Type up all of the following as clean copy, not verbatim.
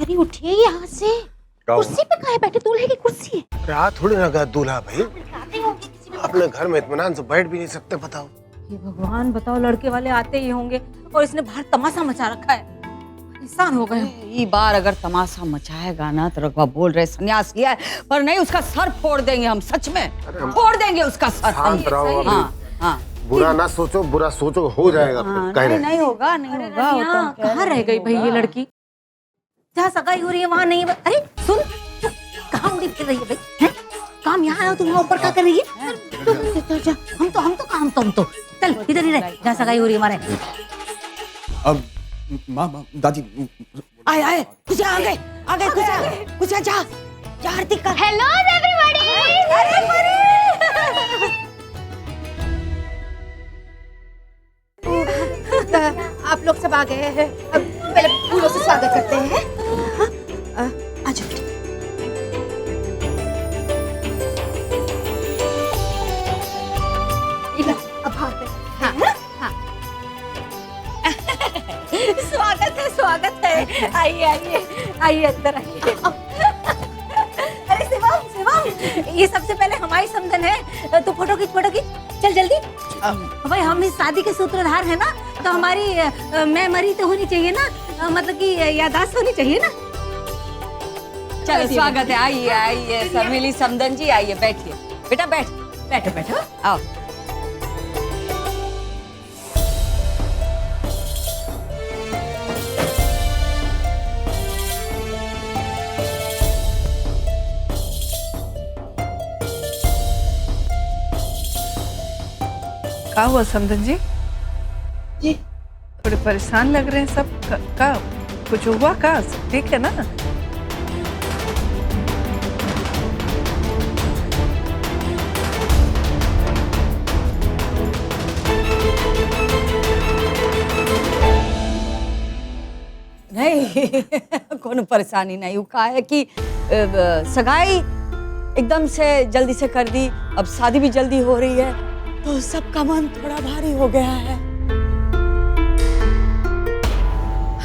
अरे उठिए यहाँ से। कुर्सी पे काहे बैठे? दूल्हे की कुर्सी है। रात थोड़ी ना गया दूल्हा भाई, अपने घर में इत्मीनान से बैठ भी नहीं सकते। बताओ ये भगवान, बताओ लड़के वाले आते ही होंगे और इसने बाहर तमाशा मचा रखा है। परेशान हो गए। ये बार अगर तमाशा मचाएगा ना तो रघुआ बोल रहे संन्यास लिया है, पर नहीं उसका सर फोड़ देंगे हम, सच में फोड़ देंगे उसका सर। शांत रहो। हाँ, बुरा ना सोचो, बुरा सोचो हो जाएगा फिर। नहीं होगा, नहीं होगा। कहाँ रह गई भाई ये लड़की? जहाँ सगाई हो रही है वहाँ नहीं। अरे सुन, कहाँ उड़ी फिर रही है भाई? हैं? काम यहाँ है, तुम वहाँ ऊपर क्या कर रही है? हम तो काम तुम तो चल इधर ही रह, जहाँ सगाई हो रही है हमारे। अब माँ दादी आए कुछ आ गए कुछ जा आरती कर। Hello everybody. आप लोग सब आ गए हैं, अब पहले फूलों से स्वागत करते हैं। आ जाओ। अब भागते हैं। हाँ। स्वागत है। आइए अंदर आइए। अरे शिवम, ये सबसे पहले हमारी समधन है। तो फोटो खींच। चल जल्दी। भाई हम इस शादी के सूत्रधार है ना, तो हमारी मेमोरी तो होनी चाहिए ना, मतलब कि याददाश्त होनी चाहिए ना। चलो स्वागत है, आइए सब मिली समधन जी, आइए बैठिए बेटा, बैठो आओ। क्या हुआ समधन जी? जी थोड़े परेशान लग रहे हैं सब। का कुछ हुआ? का ठीक है ना? नहीं कोनो परेशानी नहीं। कहा है कि सगाई एकदम से जल्दी से कर दी, अब शादी भी जल्दी हो रही है, तो सबका मन थोड़ा भारी हो गया है।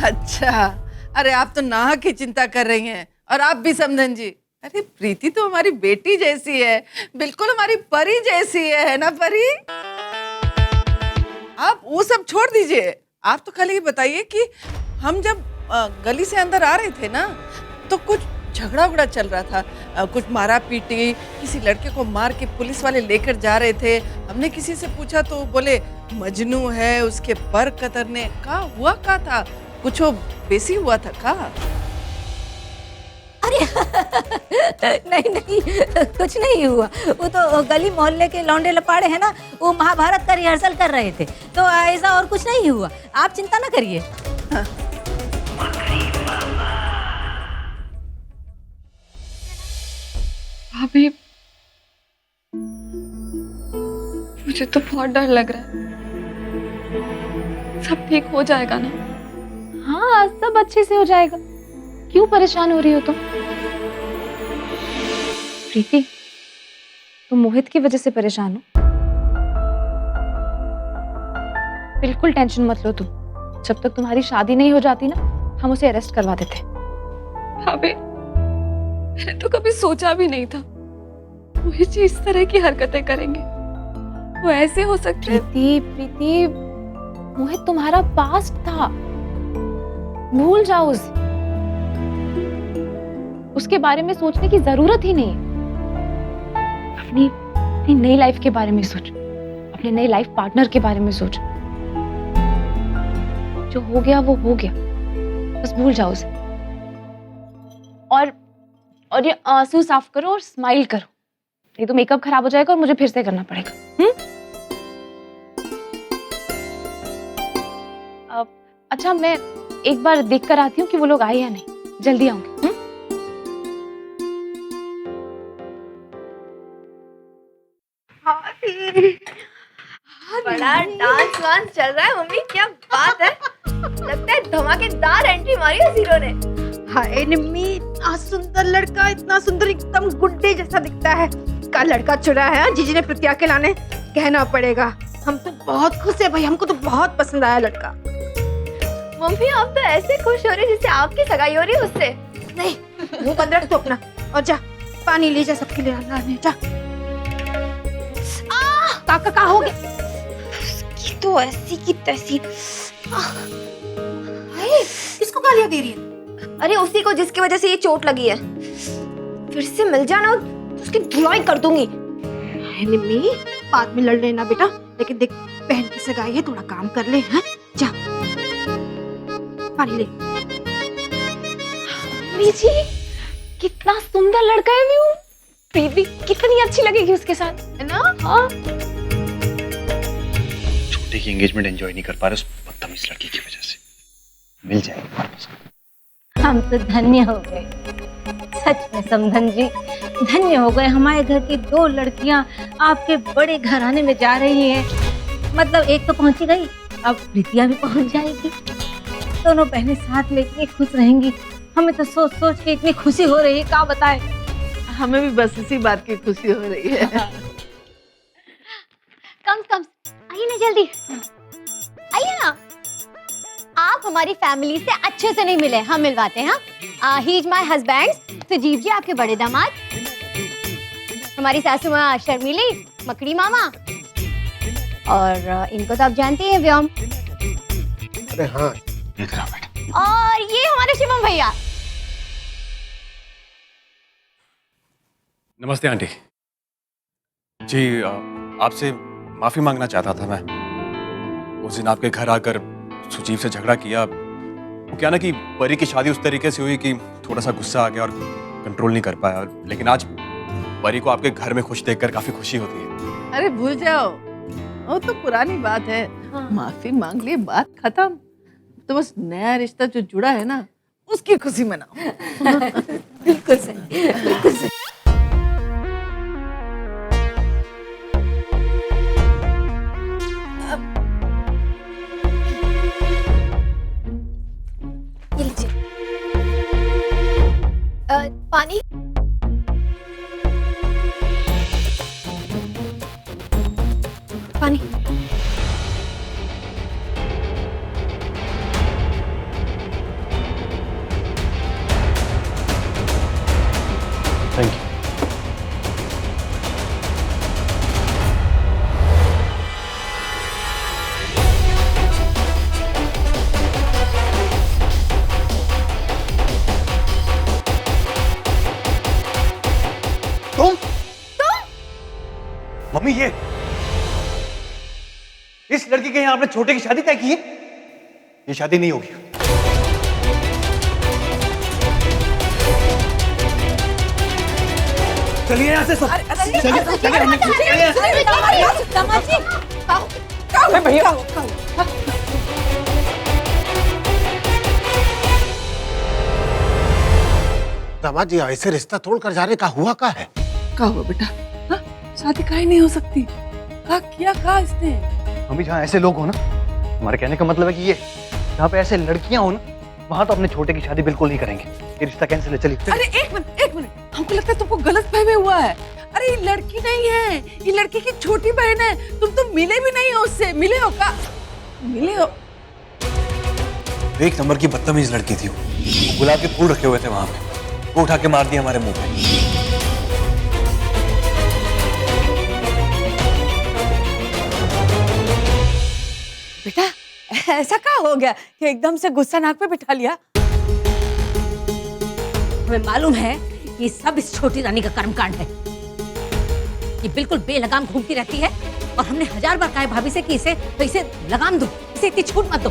अच्छा, अरे आप तो नाहक की चिंता कर रही हैं। और आप भी समधन जी, अरे प्रीति तो हमारी बेटी जैसी है, बिल्कुल हमारी परी जैसी है ना परी? आप वो सब छोड़ दीजिए। आप तो खाली ये बताइए कि हम जब गली से अंदर आ रहे थे ना, तो कुछ झगड़ा उगड़ा चल रहा था, कुछ मारा पीटी, किसी लड़के को मार के पुलिस वाले लेकर जा रहे थे। हमने किसी से पूछा तो बोले मजनू है, उसके पर कतरने। का हुआ का था? कुछ वो बेसी हुआ था का? अरे नहीं कुछ नहीं हुआ। वो तो गली मोहल्ले के लौंडे लपाड़े हैं ना, वो महाभारत का रिहर्सल कर रहे थे, तो ऐसा और कुछ नहीं हुआ। आप चिंता ना करिए। हाँ। भाभी, मुझे तो बहुत डर लग रहा है। सब ठीक हो जाएगा ना? हाँ, सब अच्छे से हो जाएगा। क्यों परेशान हो रही हो तुम? प्रीति, तुम मोहित की वजह से परेशान हो? बिल्कुल टेंशन मत लो तुम। जब तक तुम्हारी शादी नहीं हो जाती ना, हम उसे अरेस्ट करवा देते। भाभी, मैंने तो कभी सोचा भी नहीं था मोहित जी इस तरह की हरकतें करेंगे। वो ऐसे हो सकते? प्रीति, मोहित तुम्हारा पास्ट था, भूल जाओ उसे। उसके बारे में सोचने की जरूरत ही नहीं है। अपनी नई लाइफ के बारे में सोच, अपने नए लाइफ पार्टनर के बारे में सोच। जो हो गया वो हो गया, बस भूल जाओ उसे। और ये आंसू साफ करो और स्माइल करो, नहीं तो मेकअप खराब हो जाएगा और मुझे फिर से करना पड़ेगा। अच्छा, मैं एक बार देख कर आती हूँ कि वो लोग आए या नहीं। जल्दी आऊंगी। बड़ा डांस वांस चल रहा है मम्मी, क्या बात है। लगता है धमाकेदार एंट्री मारी है हीरो ने। हाय निम्मी, इतना सुंदर लड़का, इतना सुंदर, एकदम गुड्डे जैसा दिखता है। का लड़का चुरा है जीजी ने प्रत्या के लाने, कहना पड़ेगा। हम तो बहुत खुश है भाई, हमको तो बहुत पसंद आया लड़का। मम्मी आप तो ऐसे खुश हो रही जैसे आपकी सगाई हो रही है उससे। नहीं, मुंह बंद रख तू अपना और जा पानी ले जा सबके लिए लाने जा। काका का हो गया? की तो ऐसी की तैसी। हाय, किसको गालियां दे रही है? अरे उसी को जिसकी वजह से ये चोट लगी है। फिर से मिल जाना तो उसकी धुलाई कर दूंगी। हाय निम्मी, बाद में लड़ लेना बेटा, लेकिन देख बहन की सगाई है, थोड़ा काम कर ले। हैं जा पानी ले। मम्मी जी, कितना सुंदर लड़का है व्यू। प्रीति कितनी अच्छी लगेगी उसके साथ, है ना? हाँ। छोटे की एंगेजमेंट एंजॉय नहीं कर पा रहे उस बदतमीज लड़की की वजह से। मिल जाएगी वापस। हम तो धन्य हो गए, सच में समधन जी धन्य हो गए। हमारे घर की 2 लड़कियां आपके बड़े घराने में जा रही हैं। मतलब एक तो पहुंची गई, अब प्रीतिया भी पहुंच जाएगी। दोनों बहनें साथ में इतनी खुश रहेंगी, हमें तो सोच सोच के इतनी खुशी हो रही है, क्या बताएं। हमें भी बस इसी बात की खुशी हो रही है। कम आइए ना, जल्दी आइए ना। आप हमारी फैमिली से अच्छे से नहीं मिले, हम मिलवाते हैं। He is my husband Sujeev ji, आपके बड़े दामाद। हमारी सासू माँ शर्मिली, मकड़ी मामा, और इनको तो आप जानते हैं व्योम। अरे हाँ, और ये हमारे शिवम भैया। नमस्ते आंटी जी, आपसे माफी मांगना चाहता था मैं। उस दिन आपके घर आकर सुजीव से झगड़ा किया। वो क्या ना कि परी की शादी उस तरीके से हुई कि थोड़ा सा गुस्सा आ गया और कंट्रोल नहीं कर पाया। लेकिन आज परी को आपके घर में खुश देखकर काफी खुशी होती है। अरे भूल जाओ, वो तो पुरानी बात है। माफी मांग ली, बात खत्म। तो बस नया रिश्ता जो जुड़ा है ना, उसकी खुशी मनाओ। बिल्कुल सही, बिल्कुल सही। ये लीजिए। पानी। पानी। Thank you. मम्मी, इस लड़की के यहाँ आपने छोटे की शादी तय की है? ये शादी नहीं होगी। चलिए यहाँ से सब। भैया दामाद जी ऐसे रिश्ता तोड़कर जा रहे, का हुआ का है? का हुआ बेटा? हाँ? शादी काहे नहीं हो सकती? का किया का इसने? मम्मी, जहाँ ऐसे लोग हो ना, हमारे कहने का मतलब है कि ये जहाँ पे ऐसे लड़कियां हो ना, वहां तो अपने छोटे की शादी बिल्कुल नहीं करेंगे। ये रिश्ता कैंसिल है। चलिए। अरे एक मिनट, हमको लगता है तुमको गलत फहमी हुआ है। अरे ये लड़की नहीं है, ये लड़की की छोटी बहन है। तुम तो मिले भी नहीं हो उससे। मिले हो का? मिले हो? एक नंबर की बदतमीज लड़की थी वो। गुलाब के फूल रखे हुए थे वहां पे, वो उठा के मार दिया हमारे मुंह पे। बेटा, ऐसा क्या हो गया कि एकदम से गुस्सा नाक पे बिठा लिया? हमें मालूम है कि सब इस छोटी रानी का कर्मकांड है। ये बिल्कुल बेलगाम घूमती रहती है और हमने 1000 बार कहा भाभी से कि इसे लगाम दो, इसे इतनी छूट मत दो।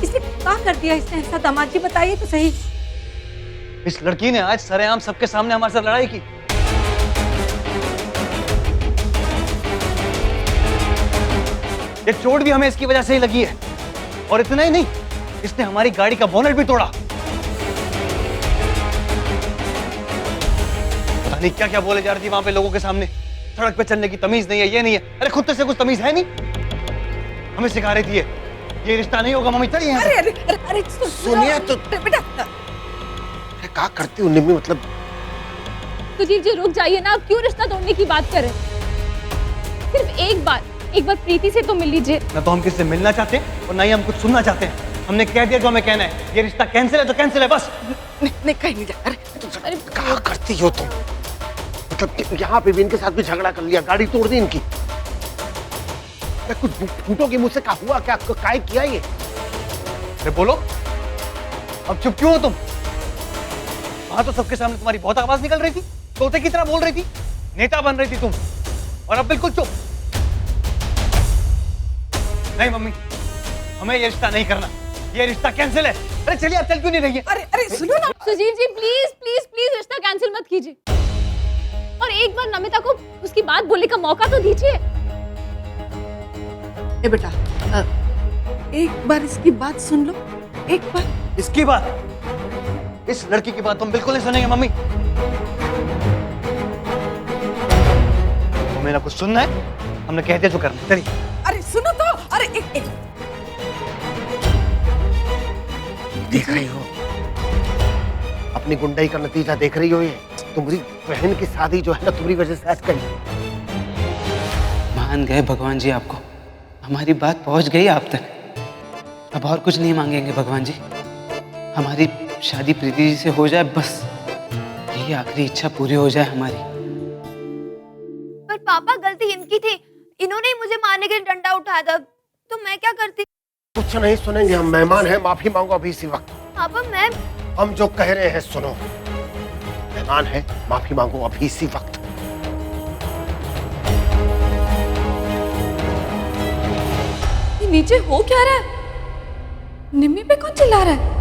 इसने क्या कर दिया इसने ऐसा? दामाद जी बताइए तो सही। इस लड़की ने आज सरेआम सबके सामने हमारे साथ लड़ाई की। ये चोट भी हमें इसकी वजह से ही लगी है। और इतना ही नहीं, इसने हमारी गाड़ी का बोनट भी तोड़ा। पता नहीं क्या क्या बोले जा रही थी वहां पे लोगों के सामने। सड़क पे चलने की तमीज नहीं है, ये नहीं है। अरे खुद से कुछ तमीज है नहीं। हमें सिखा रही थी ये रिश्ता नहीं होगा। मम्मी चलिए। अरे सुनिए तो बेटा, क्या करती हूँ निम्मी? मतलब सुजीव जी रुक जाइए ना, आप क्यों रिश्ता तोड़ने की बात कर रहे हैं? सिर्फ एक बार प्रीति से तो मिल लीजिए। ना तो हम किससे मिलना चाहते हैं और ना ही हम कुछ सुनना चाहते हैं। हमने कह दिया जो हमें कहना है। ये रिश्ता कैंसिल है तो कैंसिल है बस। नहीं कहीं नहीं जा। अरे क्या करती हो तुम? मतलब कि यहाँ पे भी इनके साथ भी झगड़ा कर लिया, गाड़ी तोड़ दी इनकी। मैं कुछ फूटोगी मुझसे, क्या हुआ, क्या काय किया ये? अरे बोलो, अब चुप क्यों हो तुम? वहां तो सबके सामने तुम्हारी बहुत आवाज निकल रही थी, तोते की तरह बोल रही थी, नेता बन रही थी तुम, और अब बिल्कुल चुप। नहीं मम्मी, हमें ये रिश्ता नहीं करना, ये रिश्ता कैंसिल है। अरे चलिए, आप चल क्यों नहीं रही है? अरे सुनो ना सुजीव जी, प्लीज प्लीज प्लीज रिश्ता कैंसिल मत कीजिए, और एक बार नमिता को उसकी बात बोलने का मौका तो दीजिए। ए बेटा, एक बार इसकी बात सुन लो, एक बार। इसकी बात, इस लड़की की बात तुम बिल्कुल नहीं सुनेंगे मम्मी। तुम्हें ना कुछ सुनना है, हमने कह दिया जो करना। चलिए। अरे सुनो तो, अरे एक देख रही हो अपनी गुंडाई का नतीजा, देख रही हो? ये तुम्हारी बहन की शादी जो है ना, तुम्हारी वजह से आज कही। मान गए भगवान जी आपको, हमारी बात पहुंच गई आप तक। अब और कुछ नहीं मांगेंगे भगवान जी, हमारी शादी प्रीति जी से हो जाए, बस यही आखिरी इच्छा पूरी हो जाए हमारी। पर पापा गलती इनकी थी, इन्होंने ही मुझे मारने के लिए डंडा उठाया था, तो मैं क्या करती? कुछ नहीं सुनेंगे हम, मेहमान हैं, माफी मांगो अभी इसी वक्त। पापा मैं हम जो कह रहे हैं सुनो, मेहमान है, माफी मांगो अभी इसी वक्त। ये नीचे हो क्या रहा है? निम्मी पे कौन चिल्ला रहा है?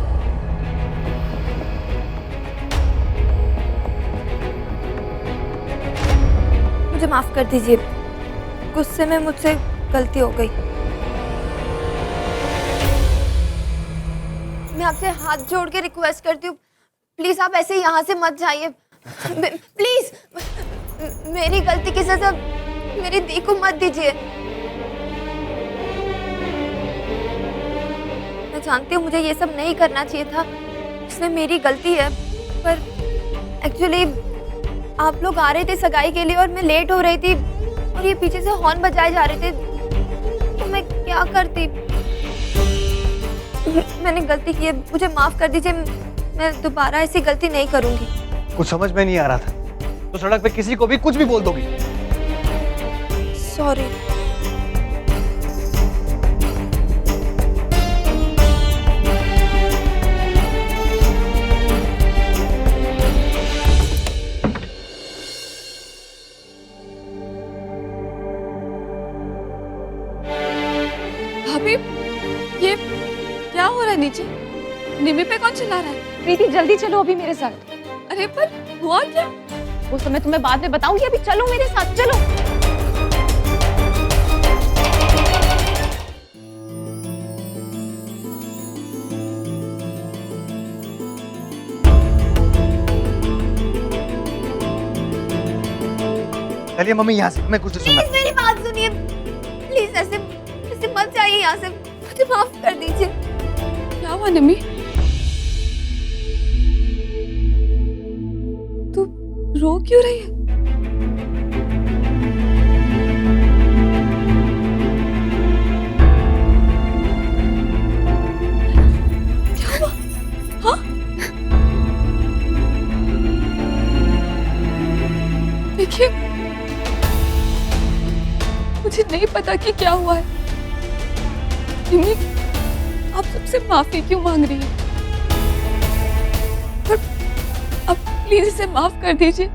मुझे माफ कर दीजिए, गुस्से में मुझसे गलती हो गई। मैं आपसे हाथ जोड़ के रिक्वेस्ट करती हूँ, प्लीज आप ऐसे यहाँ से मत जाइए, प्लीज। मेरी गलती की सजा मेरी दी को मत दीजिए। मैं जानती हूँ मुझे ये सब नहीं करना चाहिए था, इसमें मेरी गलती है, पर एक्चुअली आप लोग आ रहे थे सगाई के लिए और मैं लेट हो रही थी, और ये पीछे से हॉर्न बजाए जा रहे थे, तो मैं क्या करती? मैंने गलती की है, मुझे माफ कर दीजिए, मैं दोबारा ऐसी गलती नहीं करूंगी। कुछ समझ में नहीं आ रहा था, तो सड़क पे किसी को भी कुछ भी बोल दोगी। सॉरी। भाभी, ये क्या हो रहा है नीचे? निम्मी पे कौन चिल्ला रहा है? प्रीति जल्दी चलो अभी मेरे साथ। अरे पर हुआ क्या? वो समय तुम्हें बाद में बताऊंगी, अभी चलो मेरे साथ, चलो। चलिए मम्मी, यहाँ से मैं कुछ नहीं सुनना। प्लीज मेरी बात सुनिए, प्लीज ऐसे मत जाइए यहाँ से, मुझे माफ कर दीजिए। क्या हुआ निम्मी? तू रो क्यों रही है? क्या हुआ? हाँ? देखिए, मुझे नहीं पता कि क्या हुआ है। निम्मी, आप सबसे माफी क्यों मांग रही हैं? पर अब प्लीज इसे माफ कर दीजिए।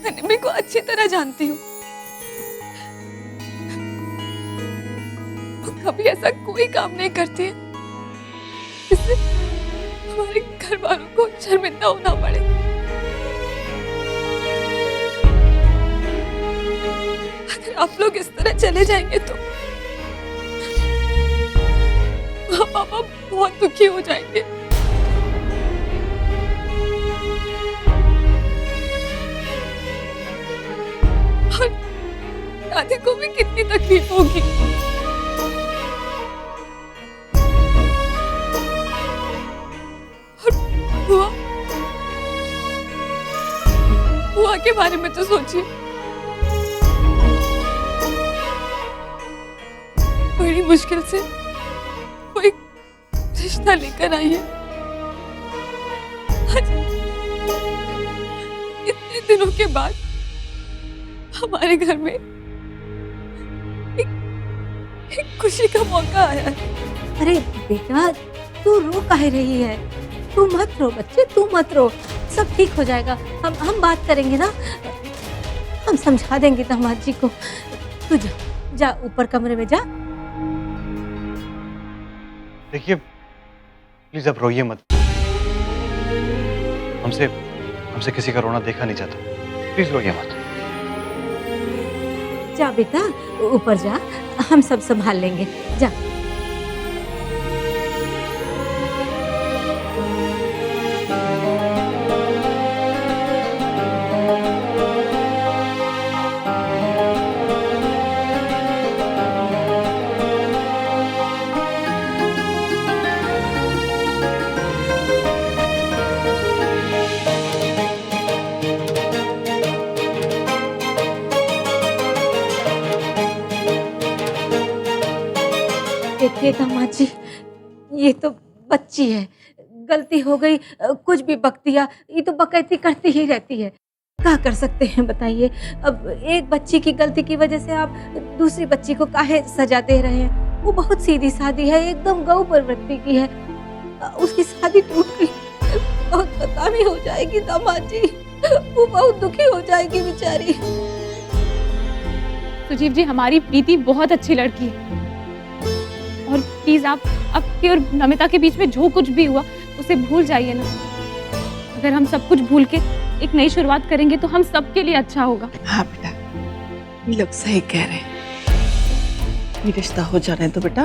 मैं निम्मी को अच्छी तरह जानती हूँ, वो कभी ऐसा कोई काम नहीं करती है जिससे हमारे घर वालों को शर्मिंदा होना पड़े। अगर आप लोग इस तरह चले जाएंगे तो पापा बहुत दुखी हो जाएंगे। और दादी को भी कितनी तकलीफ होगी। और बुआ के बारे में तो सोचिए, बड़ी मुश्किल से कोई रिश्ता लेकर आई है। आज इतने दिनों के बाद हमारे घर में एक खुशी का मौका आया है। अरे बेटा, तू रो काहे रही है? तू मत रो बच्चे, तू मत रो, सब ठीक हो जाएगा। हम बात करेंगे ना, हम समझा देंगे दामाद जी को। तू जा जा, ऊपर कमरे में जा। देखिए प्लीज अब रोइए मत। हमसे किसी का रोना देखा नहीं जाता। प्लीज रोइए मत। जा बेटा, ऊपर जा, हम सब संभाल लेंगे। जा। देखिए दामाद जी, ये तो बच्ची है, गलती हो गई, कुछ भी बकतिया, ये तो बकैती करती ही रहती है। क्या कर सकते हैं बताइए? अब एक बच्ची की गलती की वजह से आप दूसरी बच्ची को काहे सजा दे रहे हैं? वो बहुत सीधी सादी है, एकदम गौ प्रवृत्ति की है। उसकी शादी टूट गई, बहुत बदनामी हो जाएगी दामाद जी, वो बहुत दुखी हो जाएगी बेचारी। सुजीव जी, हमारी प्रीति बहुत अच्छी लड़की है और प्लीज आप आपके और नमिता के बीच में जो कुछ भी हुआ उसे भूल जाइए ना। अगर हम सब कुछ भूल के एक नई शुरुआत करेंगे तो हम सबके लिए अच्छा होगा। हाँ बेटा, ये लोग सही कह रहे हैं। ये रिश्ता हो जाने तो बेटा,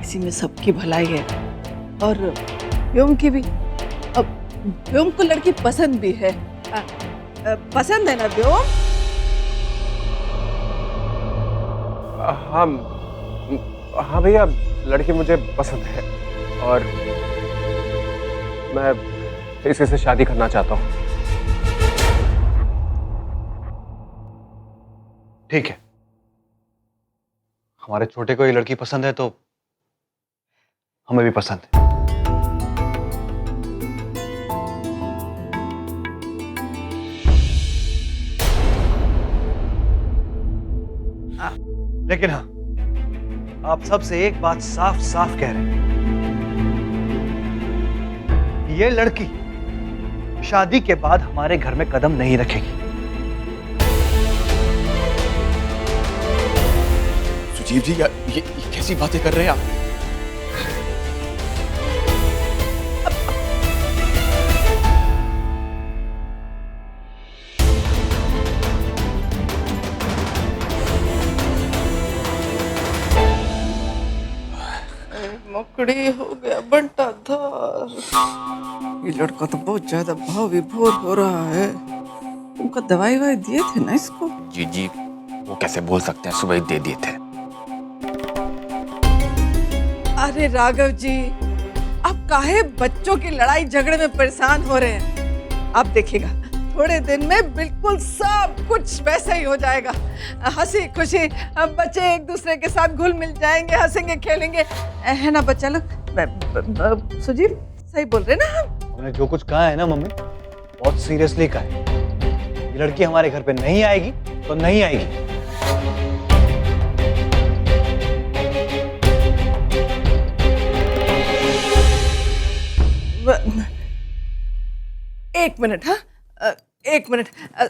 इसी में सबकी भलाई है। और व्योम की भी, अब व्योम को लड़की पसंद भी है। पसंद है ना व्योम? हाँ भैया, लड़की मुझे पसंद है और मैं इसी से शादी करना चाहता हूँ। ठीक है, हमारे छोटे को ये लड़की पसंद है तो हमें भी पसंद है। लेकिन हाँ, आप सबसे एक बात साफ साफ कह रहे हैं, ये लड़की शादी के बाद हमारे घर में कदम नहीं रखेगी। सुजीव जी, ये कैसी बातें कर रहे हैं आप? मकड़ी हो गया बंटा धार। ये लड़का तो बहुत ज्यादा भाव विभोर हो रहा है। तुमका दवाई वाई दिए थे ना इसको? जी जी, वो कैसे बोल सकते हैं, सुबह ही दे दिए थे। अरे राघव जी, आप काहे बच्चों की लड़ाई झगड़े में परेशान हो रहे हैं? आप देखिएगा, थोड़े दिन में बिल्कुल सब कुछ वैसे ही हो जाएगा। हंसी खुशी बच्चे एक दूसरे के साथ घुल मिल जाएंगे, हंसेंगे खेलेंगे, है ना बच्चा लोग? सुजीव सही बोल रहे ना हम? हमने जो कुछ कहा है ना मम्मी, बहुत सीरियसली कहा है। ये लड़की हमारे घर पे नहीं आएगी तो नहीं आएगी। एक मिनट, हाँ एक मिनट।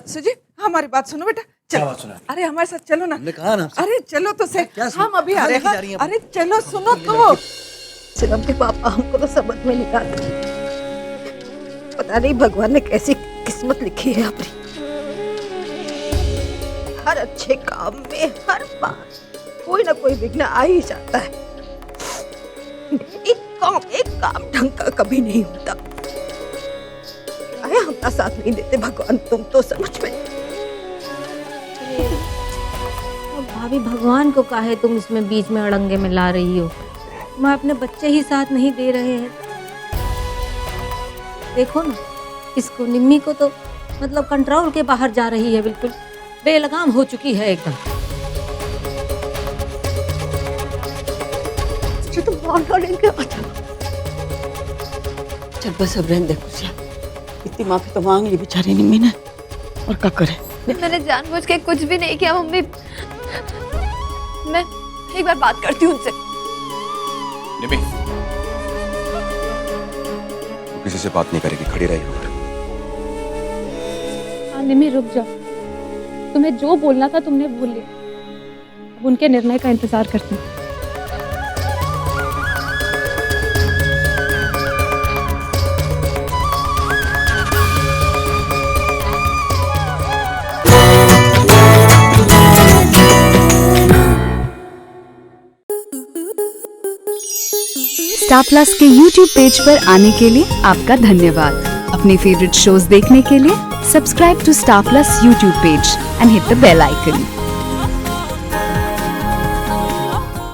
सुजीव, हमारी बात सुनो बेटा, चलो। अरे हमारे साथ चलो ना। कहा ना। अरे चलो तो सही, हम अभी आ रहे हैं। अरे चलो सुनो तो। सिलम के पापा हमको तो समझ में नहीं आता, पता नहीं भगवान ने कैसी किस्मत लिखी है अपनी। हर अच्छे काम में हर बार कोई ना कोई विघ्न आ ही जाता है। एक काम ढंग का कभी नहीं होता। अरे हमारा साथ नहीं देते भगवान, तुम तो समझ में। भाभी, भगवान को काहे तुम इसमें बीच में अड़ंगे में ला रही हो? मैं अपने बच्चे ही साथ नहीं दे रहे हैं। देखो ना, इसको निम्मी को तो मतलब कंट्रोल के बाहर जा रही है, बिल्कुल बेलगाम हो चुकी है एकदम। मार डालेंगे। चल बस अब रहने दे खुशियाँ, इतनी माफी तो मांग ली बेचारी निम्मी ने, और क्या करे। मैंने जानबूझ के कुछ भी नहीं किया मम्मी। मैं एक बार बात करती हूँ उनसे। निम्मी, तू किसी से बात नहीं करेगी, खड़ी रही हो। हाँ निम्मी रुक जाओ, तुम्हें जो बोलना था तुमने बोल लिया, अब उनके निर्णय का इंतजार करती हूँ। स्टार प्लस के YouTube पेज पर आने के लिए आपका धन्यवाद। अपने फेवरेट शोज देखने के लिए subscribe to Star Plus YouTube page and hit the bell icon.